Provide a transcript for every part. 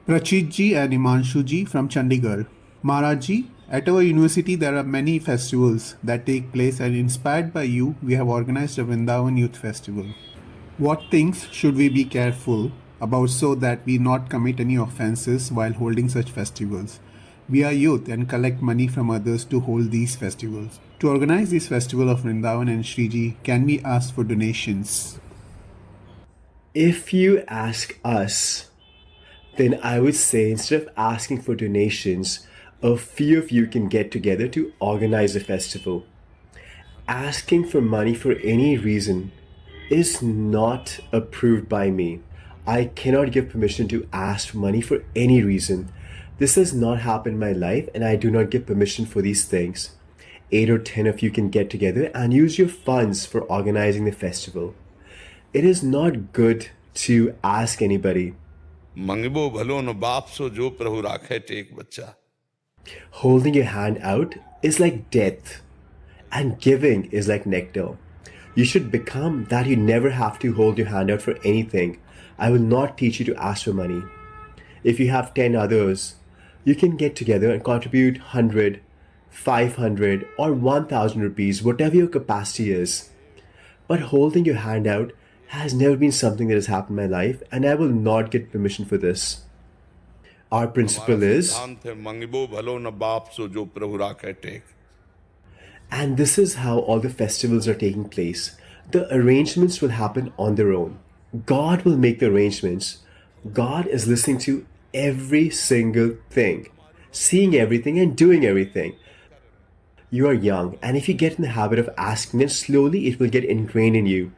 Prachit and Imanshu from Chandigarh. Maharaj, at our university there are many festivals that take place, and inspired by you, we have organized a Vrindavan Youth Festival. What things should we be careful about so that we not commit any offenses while holding such festivals? We are youth and collect money from others to hold these festivals. To organize this festival of Vrindavan and Shriji, can we ask for donations? If you ask us, then I would say instead of asking for donations, a few of you can get together to organize a festival. Asking for money for any reason is not approved by me. I cannot give permission to ask for money for any reason. This has not happened in my life, and I do not give permission for these things. 8 or 10 of you can get together and use your funds for organizing the festival. It is not good to ask anybody. मंगबो भलो न बाप सो जो प्रभु राखे take बच्चा. Holding your hand out is like death, and giving is like nectar. You should become that you never have to hold your hand out for anything. I will not teach you to ask for money. If you have 10 others, you can get together and contribute 100, 500 or 1000 rupees, whatever your capacity is. But holding your hand out has never been something that has happened in my life, and I will not get permission for this. Our principle is, मंगबो भलो न बाप सो जो प्रभु राखे take. and this is how all the festivals are taking place. The arrangements will happen on their own. God will make the arrangements. God is listening to every single thing, seeing everything and doing everything. You are young, and if you get in the habit of asking, then slowly it will get ingrained in you.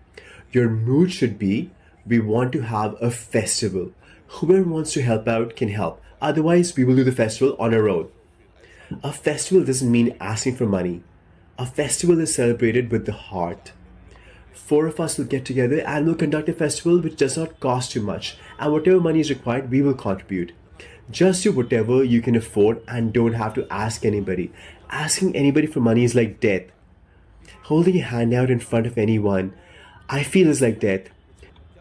Your mood should be, we want to have a festival. Whoever wants to help out can help. Otherwise, we will do the festival on our own. A festival doesn't mean asking for money. A festival is celebrated with the heart. 4 of us will get together and will conduct a festival which does not cost too much. And whatever money is required, we will contribute. Just do whatever you can afford and don't have to ask anybody. Asking anybody for money is like death. Holding a hand out in front of anyone, I feel is like death.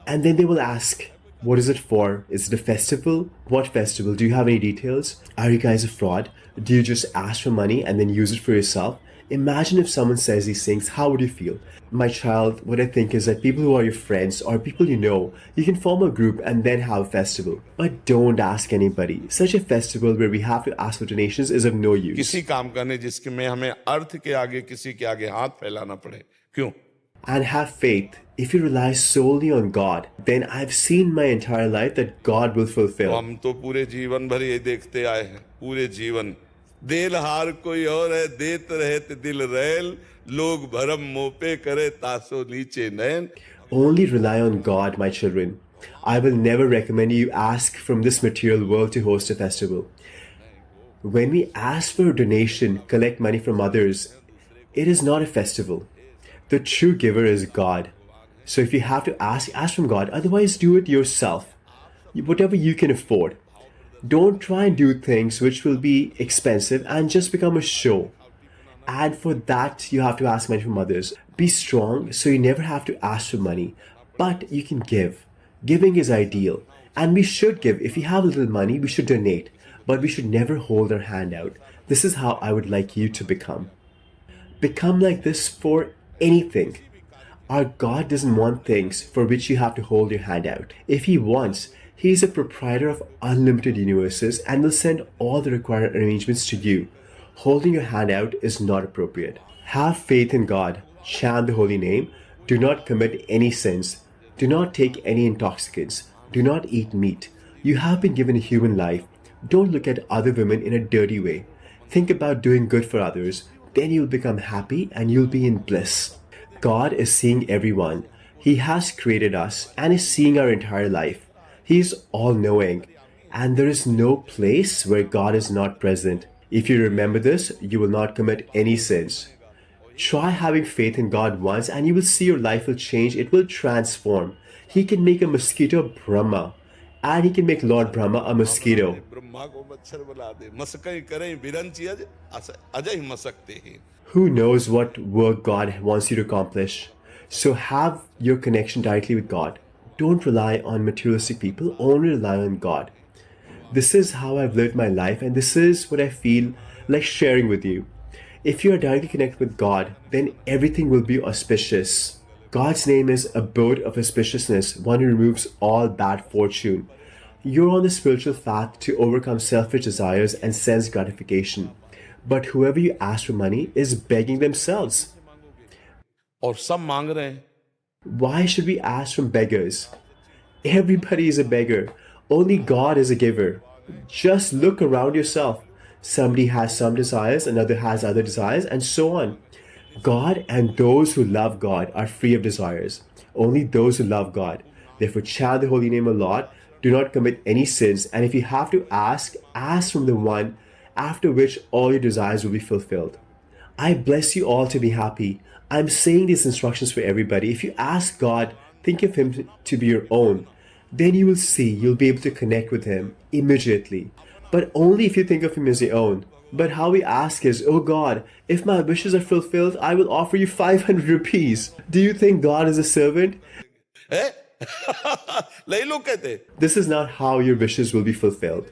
And then they will ask, what is it for? Is it a festival? What festival? Do you have any details? Are you guys a fraud? Do you just ask for money and then use it for yourself? Imagine if someone says these things, how would you feel? My child, what I think is that people who are your friends or people you know, you can form a group and then have a festival. But don't ask anybody. Such a festival where we have to ask for donations is of no use. किसी काम करने जिसके में हमें अर्थ के आगे किसी के आगे हाथ फैलाना पड़े. क्यों? And have faith. If you rely solely on God, then I've seen my entire life that God will fulfill. हम तो पूरे जीवन भर ये देखते आए हैं. पूरे जीवन देल हार कोई और है, देत रहे ते दिल रैल, लोग भरम मोपे करे तासो नीचे नैन. Only rely on God, my children. I will never recommend you ask from this material world to host a festival. When we ask for a donation, collect money from others, it is not a festival. The true giver is God. So if you have to ask from God. Otherwise, do it yourself. Whatever you can afford. Don't try and do things which will be expensive and just become a show. And for that, you have to ask money from others. Be strong so you never have to ask for money. But you can give. Giving is ideal. And we should give. If we have a little money, we should donate. But we should never hold our hand out. This is how I would like you to become. Become like this for anything. Our God doesn't want things for which you have to hold your hand out. If He wants, He is a proprietor of unlimited universes and will send all the required arrangements to you. Holding your hand out is not appropriate. Have faith in God. Chant the holy name. Do not commit any sins. Do not take any intoxicants. Do not eat meat. You have been given a human life. Don't look at other women in a dirty way. Think about doing good for others. Then you'll become happy and you'll be in bliss. God is seeing everyone. He has created us and is seeing our entire life. He is all-knowing, and there is no place where God is not present. If you remember this, you will not commit any sins. Try having faith in God once and you will see your life will change. It will transform. He can make a mosquito Brahma, and He can make Lord Brahma a mosquito. Brahma को मच्छर बुला दे, मसकई करें बिरंची अजय मसकते हैं. Who knows what work God wants you to accomplish? So have your connection directly with God. Don't rely on materialistic people, only rely on God. This is how I've lived my life, and this is what I feel like sharing with you. If you are directly connected with God, then everything will be auspicious. God's name is abode of auspiciousness, one who removes all bad fortune. You're on the spiritual path to overcome selfish desires and sense gratification. But whoever you ask for money is begging themselves. और सब मांग रहे हैं. Why should we ask from beggars? Everybody is a beggar. Only God is a giver. Just look around yourself. Somebody has some desires, another has other desires, and so on. God and those who love God are free of desires. Only those who love God. Therefore, chant the holy name a lot. Do not commit any sins. And if you have to ask, ask from the one after which all your desires will be fulfilled. I bless you all to be happy. I'm saying these instructions for everybody. If you ask God, think of Him to be your own, then you will see you'll be able to connect with Him immediately. But only if you think of Him as your own. But how we ask is, oh God, if my wishes are fulfilled, I will offer you 500 rupees. Do you think God is a servant? हैं? नहीं लोग कहते. This is not how your wishes will be fulfilled.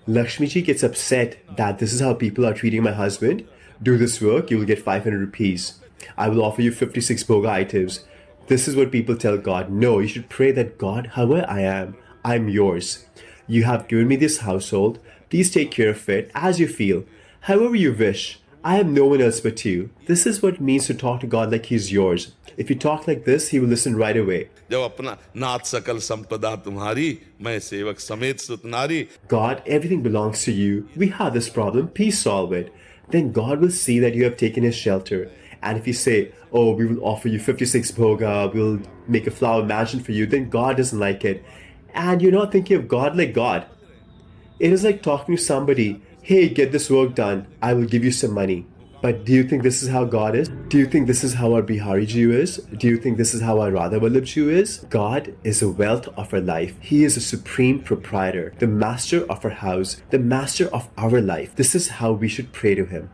Lakshmi ji gets upset that this is how people are treating my husband. Do this work, you will get 500 rupees. I will offer you 56 bhoga items. This is what people tell God. No, you should pray that God, however I am, I'm yours. You have given me this household. Please take care of it as you feel. However you wish. I have no one else but you. This is what it means to talk to God like He's yours. If you talk like this, He will listen right away. जब अपना नाथ सकल संपदा तुम्हारी, मैं सेवक समेत सुतनारी. God, everything belongs to you. We have this problem. Please solve it. Then God will see that you have taken His shelter. And if you say, oh, we will offer you 56 bhoga, we'll make a flower mansion for you, then God doesn't like it. And you're not thinking of God like God. It is like talking to somebody, hey, get this work done, I will give you some money. But do you think this is how God is? Do you think this is how our Bihari Jew is? Do you think this is how our Radha Vallabh Jew is? God is the wealth of our life. He is the supreme proprietor, the master of our house, the master of our life. This is how we should pray to Him.